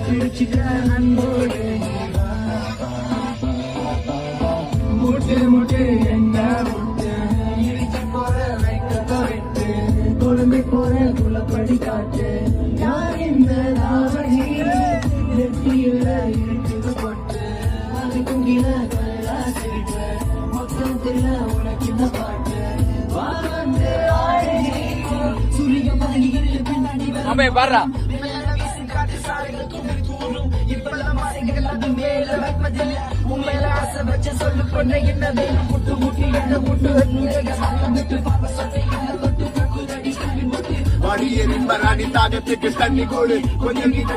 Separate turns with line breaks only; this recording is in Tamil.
பிடிச்சிக்க அன்போடு முட்டு முட்டு என்ன முட்டு இடிச்சு போற வைக்க விட்டு கொழும்பி போற குலப்படி காட்டு யார் இந்த ராவணி நெத்தியில இருக்குது பொட்டு அது குங்கில கல்லா சிரிப்பு மொத்தத்துல உனக்கு இந்த பாட்டு வாழ்ந்து ஆடி சூரிய பதங்கி பின்னாடி
பாடுறா
இப்பெல்லாம் மாசைகள் அது மேல வைப்பதில்லை உண்மையில ஆசை வச்சு சொல்லு பொண்ணு என்ன வேணும் முட்டு முட்டி என்ன முட்டு முட்டு பாப்ப சொல்லி என்ன தொட்டு முட்டு
வடியே நின்பராணி தாகத்துக்கு தண்ணி கோடு கொஞ்சம்